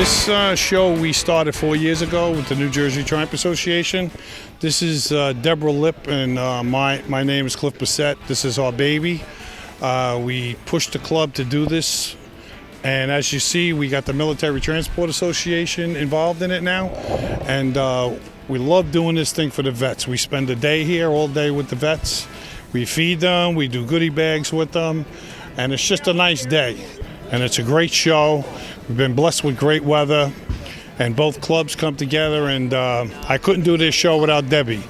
This show we started 4 years ago with the New Jersey Triumph Association. This is Deborah Lip, and my name is Cliff Bissett. This is our baby. We pushed the club to do this, and as you see, we got the Military Transport Association involved in it now, and we love doing this thing for the vets. We spend a day here all day with the vets. We feed them, we do goodie bags with them, and it's just a nice day. And it's a great show. We've been blessed with great weather, and both clubs come together, and I couldn't do this show without Debbie.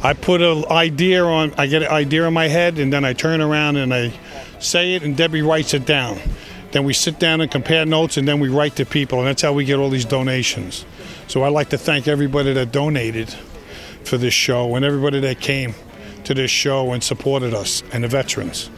I get an idea in my head, and then I turn around and I say it, and Debbie writes it down. Then we sit down and compare notes, and then we write to people, and that's how we get all these donations. So I'd like to thank everybody that donated for this show, and everybody that came to this show and supported us, and the veterans.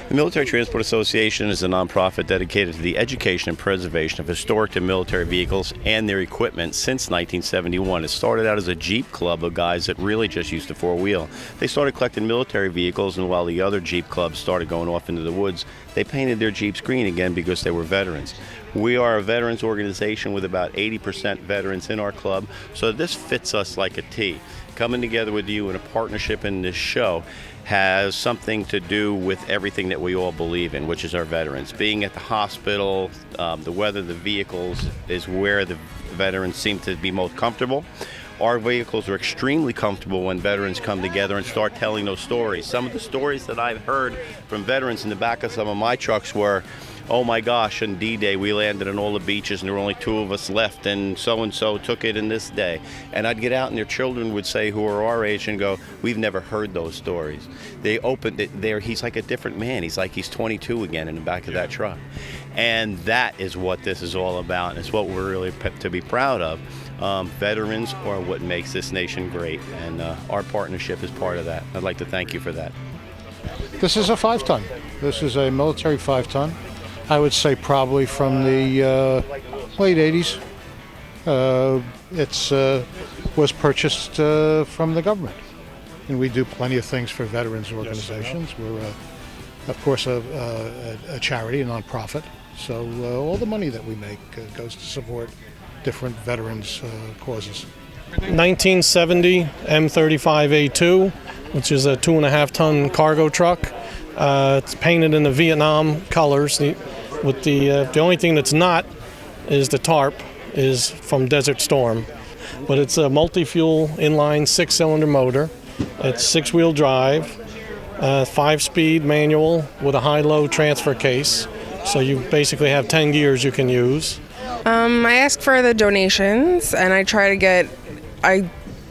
The Military Transport Association is a nonprofit dedicated to the education and preservation of historic and military vehicles and their equipment since 1971. It started out as a Jeep club of guys that really just used a four-wheel. They started collecting military vehicles, and while the other Jeep clubs started going off into the woods, they painted their Jeeps green again because they were veterans. We are a veterans organization with about 80% veterans in our club, so this fits us like a T. Coming together with you in a partnership in this show has something to do with everything that we all believe in, which is our veterans. Being at the hospital, the weather, the vehicles is where the veterans seem to be most comfortable. Our vehicles are extremely comfortable when veterans come together and start telling those stories. Some of the stories that I've heard from veterans in the back of some of my trucks were, oh my gosh, on D-Day we landed on all the beaches and there were only 2 of us left, and so took it in this day. And I'd get out and their children would say, who are our age, and go, we've never heard those stories. They opened it there, he's like a different man. He's like he's 22 again in the back of that truck. And that is what this is all about, and it's what we're really to be proud of. Veterans are what makes this nation great, and our partnership is part of that. I'd like to thank you for that. This is a 5-ton. This is a military 5-ton. I would say probably from the late 80s. It was purchased from the government. And we do plenty of things for veterans organizations. We're, of course, a charity, a nonprofit. So all the money that we make goes to support different veterans' causes. 1970 M35A2, which is a 2.5-ton cargo truck. It's painted in the Vietnam colors. The only thing that's not is the tarp is from Desert Storm. But it's a multi-fuel inline 6-cylinder motor. It's 6-wheel drive, 5-speed manual with a high-low transfer case. So you basically have 10 gears you can use. I ask for the donations, and I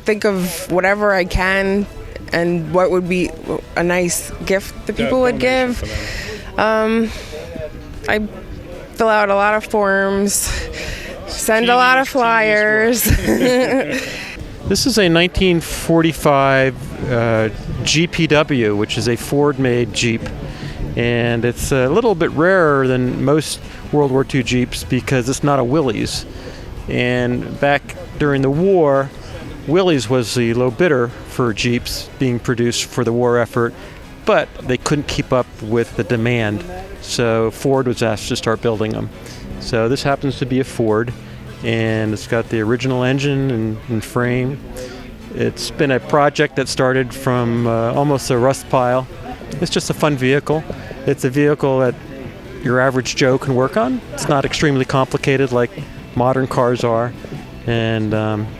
think of whatever I can and what would be a nice gift that people would give. I fill out a lot of forms, send a lot of flyers. This is a 1945 I.P.T.V, which is a Ford-made Jeep. And it's a little bit rarer than most World War II Jeeps because it's not a Willys. And back during the war, Willys was the low bidder for Jeeps being produced for the war effort, but they couldn't keep up with the demand. So Ford was asked to start building them. So this happens to be a Ford, and it's got the original engine and frame. It's been a project that started from almost a rust pile. It's just a fun vehicle. It's a vehicle that your average Joe can work on. It's not extremely complicated like modern cars are. And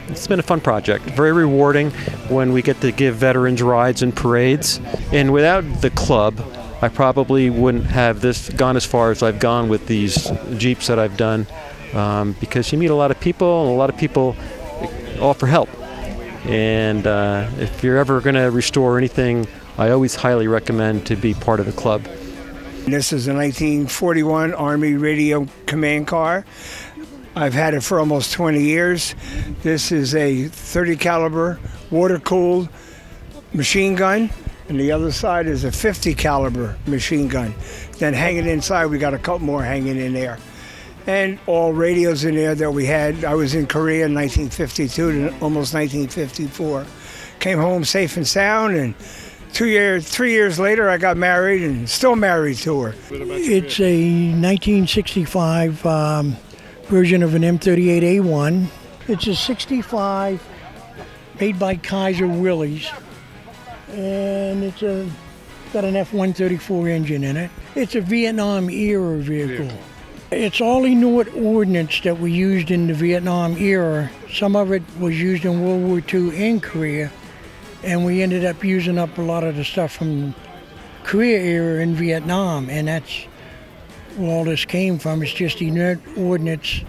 it's been a fun project. Very rewarding when we get to give veterans rides and parades. And without the club, I probably wouldn't have gone as far as I've gone with these Jeeps that I've done, because you meet a lot of people, and a lot of people offer help. And if you're ever going to restore anything, I always highly recommend to be part of the club. This is a 1941 Army radio command car. I've had it for almost 20 years. This is a 30 caliber water-cooled machine gun, and the other side is a 50 caliber machine gun. Then hanging inside, we got a couple more hanging in there. And all radios in there that we had. I was in Korea in 1952 to almost 1954. Came home safe and sound, and 3 years later, I got married and still married to her. It's a 1965 version of an M38A1. It's a 65 made by Kaiser Willys, and it's got an F-134 engine in it. It's a Vietnam era vehicle. It's all Inuit ordnance that we used in the Vietnam era. Some of it was used in World War II in Korea, and we ended up using up a lot of the stuff from Korea era in Vietnam, and that's where all this came from. It's just Inuit ordnance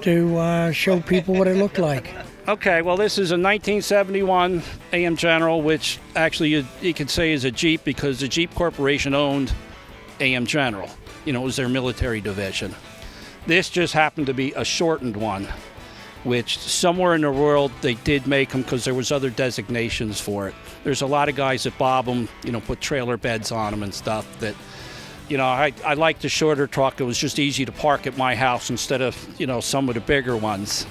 to show people what it looked like. Okay, well, this is a 1971 AM General, which actually you could say is a Jeep because the Jeep Corporation owned AM General. You know, it was their military division. This just happened to be a shortened one, which somewhere in the world they did make them because there was other designations for it. There's a lot of guys that bob them, you know, put trailer beds on them and stuff that, you know, I like the shorter truck. It was just easy to park at my house instead of, you know, some of the bigger ones.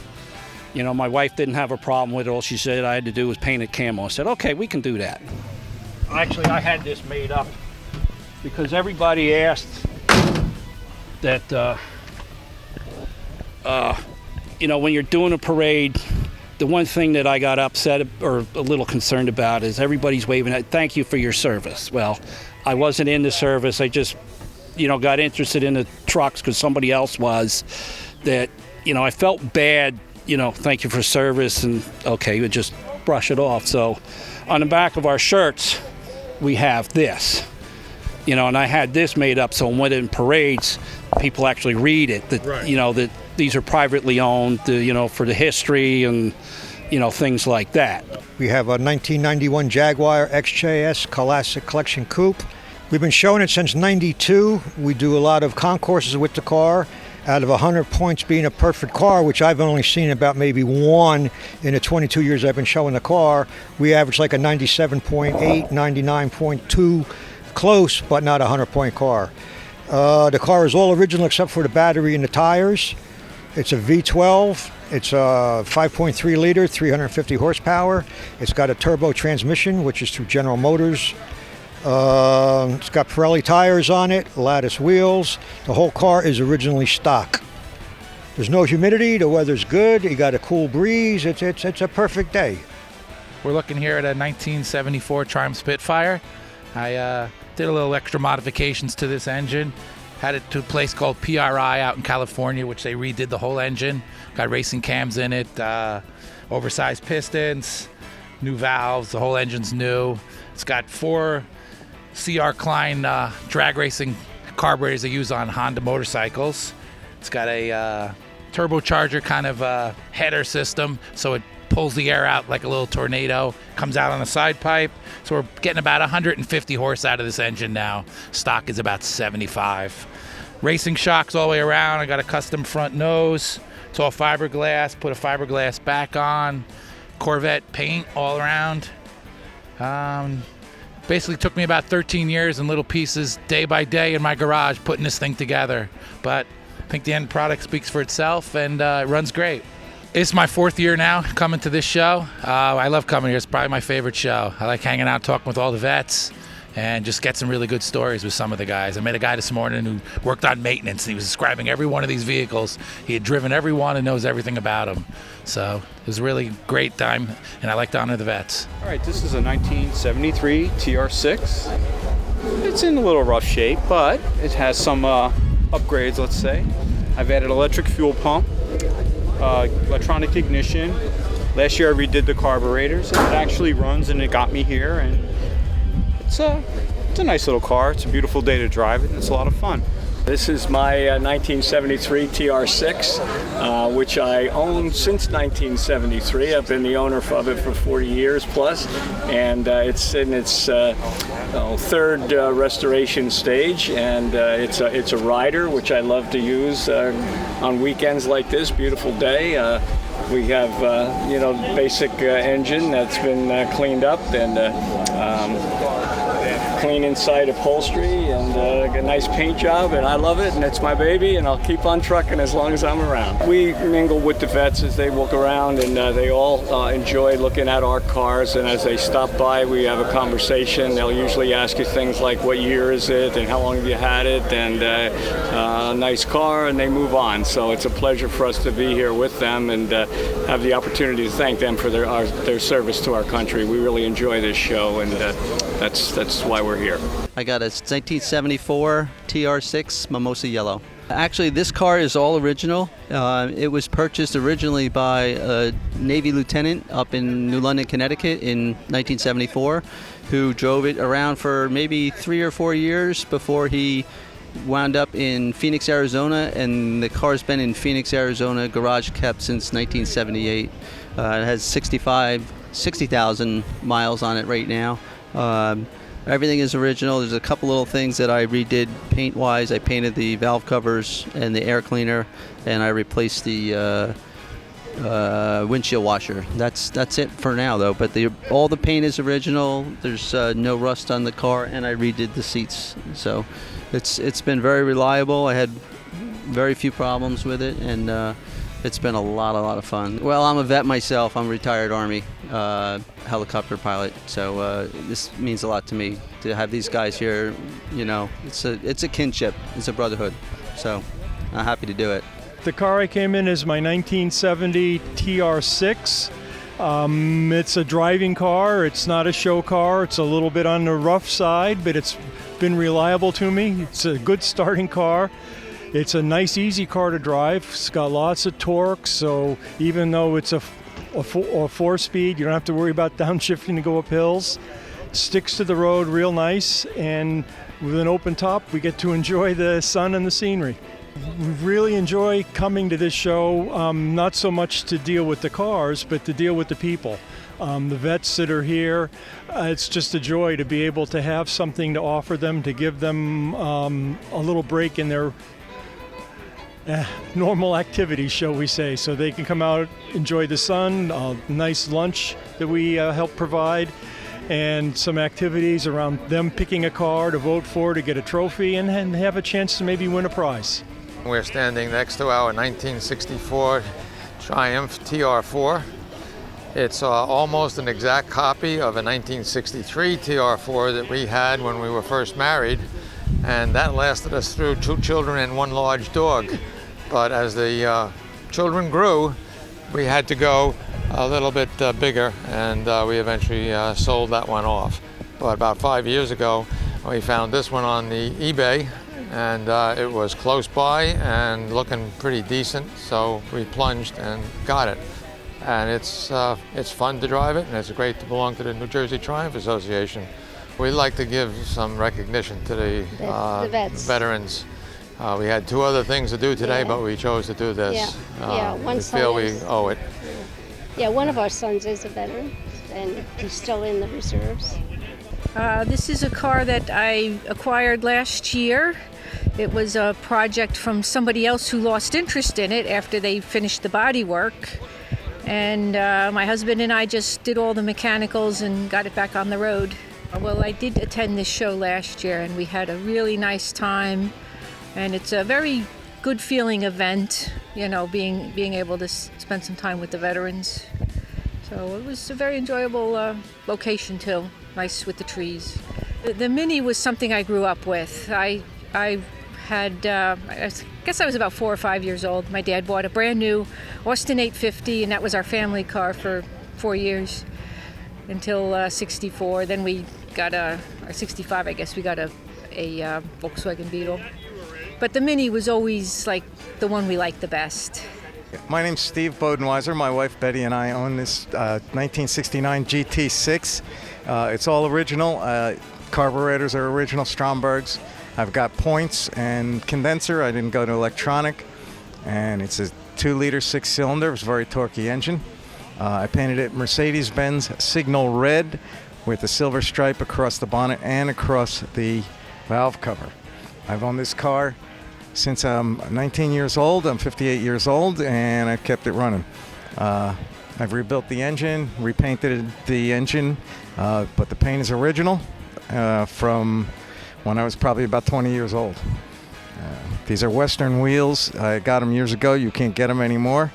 You know, my wife didn't have a problem with it. All she said I had to do was paint it camo. I said, okay, we can do that. Actually, I had this made up because everybody asked that, you know, when you're doing a parade, the one thing that I got upset or a little concerned about is everybody's waving at, thank you for your service. Well, I wasn't in the service. I just, you know, got interested in the trucks because somebody else was. That, you know, I felt bad, you know, thank you for service, and okay, you would just brush it off. So on the back of our shirts, we have this, you know, and I had this made up so when in parades, people actually read it, that, right, you know, that these are privately owned, you know, for the history and, you know, things like that. We have a 1991 Jaguar XJS Classic Collection Coupe. We've been showing it since '92. We do a lot of concourses with the car. Out of 100 points being a perfect car, which I've only seen about maybe one in the 22 years I've been showing the car, we average like a 97.8, 99.2, close, but not a 100-point car. The car is all original except for the battery and the tires. It's a V12. It's a 5.3 liter, 350 horsepower. It's got a turbo transmission, which is through General Motors. It's got Pirelli tires on it, lattice wheels. The whole car is originally stock. There's no humidity, the weather's good, you got a cool breeze, it's a perfect day. We're looking here at a 1974 Triumph Spitfire. I did a little extra modifications to this engine. Had it to a place called PRI out in California, which they redid the whole engine. Got racing cams in it, oversized pistons, new valves, the whole engine's new. It's got 4 C.R. Klein drag racing carburetors they use on Honda motorcycles. It's got a turbocharger kind of header system, so it pulls the air out like a little tornado, comes out on a side pipe. So we're getting about 150 horse out of this engine now. Stock is about 75. Racing shocks all the way around. I got a custom front nose. It's all fiberglass. Put a fiberglass back on. Corvette paint all around. Basically took me about 13 years in little pieces, day by day in my garage, putting this thing together. But I think the end product speaks for itself, and it runs great. It's my 4th year now coming to this show. I love coming here. It's probably my favorite show. I like hanging out, talking with all the vets, and just get some really good stories with some of the guys. I met a guy this morning who worked on maintenance, and he was describing every one of these vehicles. He had driven every one and knows everything about them. So it was a really great time, and I like to honor the vets. All right, this is a 1973 TR6. It's in a little rough shape, but it has some upgrades, let's say. I've added electric fuel pump, electronic ignition. Last year I redid the carburetors, and it actually runs, and it got me here. And it's a nice little car. It's a beautiful day to drive it, and it's a lot of fun. This is my 1973 TR6, which I own since 1973. I've been the owner of it for 40 years plus, and it's in its 3rd restoration stage, and it's a rider, which I love to use on weekends like this. Beautiful day. We have, you know, basic engine that's been cleaned up, and clean inside upholstery and a nice paint job, and I love it, and it's my baby, and I'll keep on trucking as long as I'm around. We mingle with the vets as they walk around, and they all enjoy looking at our cars, and as they stop by, we have a conversation. They'll usually ask you things like, what year is it, and how long have you had it, and nice car, and they move on. So it's a pleasure for us to be here with them and have the opportunity to thank them for their service to our country. We really enjoy this show, and that's why we're here. I got a 1974 TR6 Mimosa Yellow. Actually, this car is all original. It was purchased originally by a Navy lieutenant up in New London, Connecticut in 1974, who drove it around for maybe 3 or 4 years before he wound up in Phoenix, Arizona, and the car's been in Phoenix, Arizona, garage kept since 1978. It has 60,000 miles on it right now. Everything is original. There's a couple little things that I redid paint-wise. I painted the valve covers and the air cleaner, and I replaced the windshield washer. That's it for now, though. But all the paint is original. There's no rust on the car, and I redid the seats. So it's been very reliable. I had very few problems with it, and it's been a lot of fun. Well, I'm a vet myself. I'm a retired Army helicopter pilot, so this means a lot to me to have these guys here. You know, it's a kinship, it's a brotherhood. So I'm happy to do it. The car I came in is my 1970 TR6. It's a driving car. It's not a show car. It's a little bit on the rough side, but it's been reliable to me. It's a good starting car. It's a nice, easy car to drive. It's got lots of torque, so even though it's a 4-speed, you don't have to worry about downshifting to go up hills. It sticks to the road real nice, and with an open top, we get to enjoy the sun and the scenery. We really enjoy coming to this show, not so much to deal with the cars, but to deal with the people. The vets that are here, it's just a joy to be able to have something to offer them, to give them a little break in their normal activities, shall we say, so they can come out, enjoy the sun, a nice lunch that we help provide, and some activities around them picking a car to vote for to get a trophy and have a chance to maybe win a prize. We're standing next to our 1964 Triumph TR4. It's almost an exact copy of a 1963 TR4 that we had when we were first married, and that lasted us through 2 children and 1 large dog. But as the children grew, we had to go a little bit bigger, and we eventually sold that one off. But about 5 years ago, we found this one on the eBay, and it was close by and looking pretty decent, so we plunged and got it. And it's fun to drive it, and it's great to belong to the New Jersey Triumph Association. We'd like to give some recognition to the vets. Veterans. We had 2 other things to do today, but we chose to do this. We feel we owe it. Yeah, one of our sons is a veteran, and he's still in the reserves. This is a car that I acquired last year. It was a project from somebody else who lost interest in it after they finished the body work. And my husband and I just did all the mechanicals and got it back on the road. Well, I did attend this show last year, and we had a really nice time. And it's a very good feeling event, you know, being able to spend some time with the veterans. So it was a very enjoyable location too, nice with the trees. The Mini was something I grew up with. I guess I was about 4 or 5 years old. My dad bought a brand new Austin 850, and that was our family car for 4 years until 64. Then we got or 65, I guess, we got a Volkswagen Beetle. But the Mini was always like the one we liked the best. My name's Steve Bodenweiser. My wife Betty and I own this 1969 GT6. It's all original. Carburetors are original Strombergs. I've got points and condenser. I didn't go to electronic. And it's a 2-liter 6-cylinder. It's a very torquey engine. I painted it Mercedes-Benz Signal Red with a silver stripe across the bonnet and across the valve cover. I've owned this car since I'm 19 years old. I'm 58 years old, and I've kept it running. I've rebuilt the engine, repainted the engine, but the paint is original. from when I was probably about 20 years old. These are Western wheels. I got them years ago. You can't get them anymore.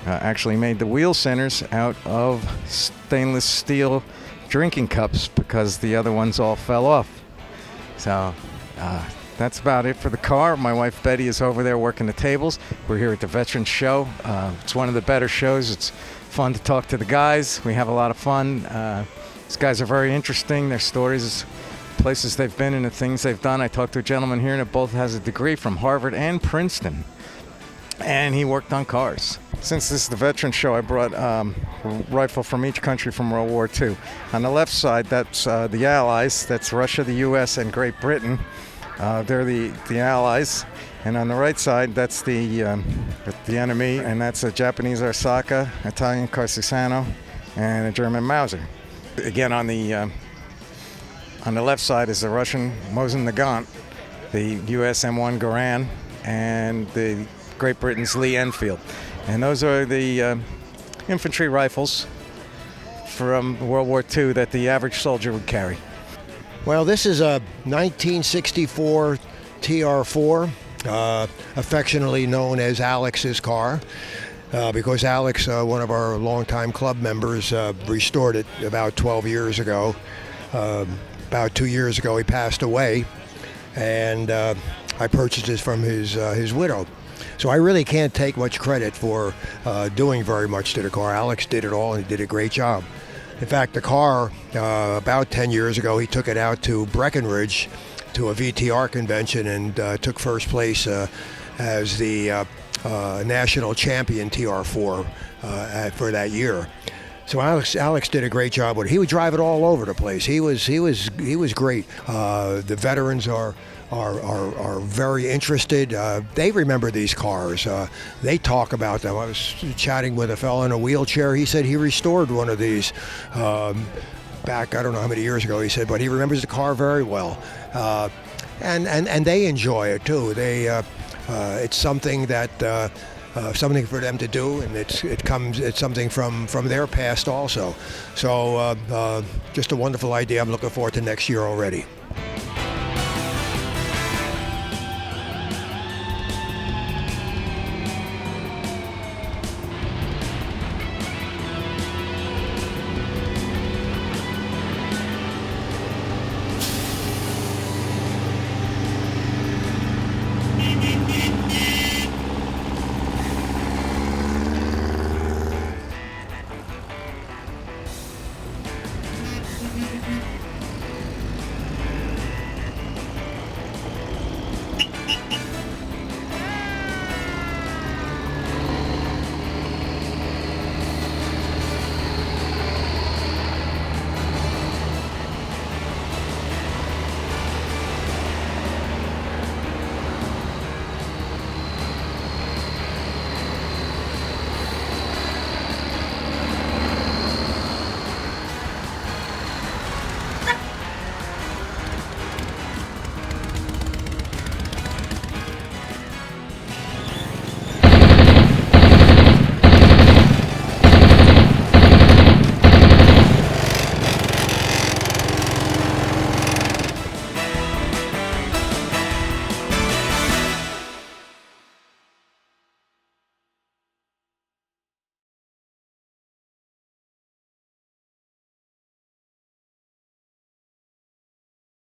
Actually made the wheel centers out of stainless steel drinking cups because the other ones all fell off. So that's about it for the car. My wife Betty is over there working the tables. We're here at the Veterans Show. It's one of the better shows. It's fun to talk to the guys. We have a lot of fun. These guys are very interesting. Their stories, places they've been and the things they've done. I talked to a gentleman here that both has a degree from Harvard and Princeton, and he worked on cars. Since this is the Veterans Show, I brought a rifle from each country from World War II. On the left side, that's the Allies. That's Russia, the U.S., and Great Britain. They're the Allies. And on the right side, that's the enemy, and that's a Japanese Arsaka, Italian Carsano, and a German Mauser. Again, on the left side is the Russian Mosin Nagant, the U.S. M1 Garand, and the Great Britain's Lee Enfield. And those are the infantry rifles from World War II that the average soldier would carry. Well, this is a 1964 TR4, affectionately known as Alex's car, because Alex, one of our longtime club members, restored it about 12 years ago. About 2 years ago, he passed away, and I purchased it from his widow. So I really can't take much credit for doing very much to the car. Alex did it all, and he did a great job. In fact, the car, about 10 years ago, he took it out to Breckenridge to a VTR convention and took first place as the national champion TR4 for that year. So Alex did a great job with it. He would drive it all over the place. He was great. The veterans are very interested. They remember these cars. They talk about them. I was chatting with a fellow in a wheelchair. He said he restored one of these back, I don't know how many years ago, he said, but he remembers the car very well. And they enjoy it too. It's something that something for them to do, and it's something from their past also. So just a wonderful idea. I'm looking forward to next year already.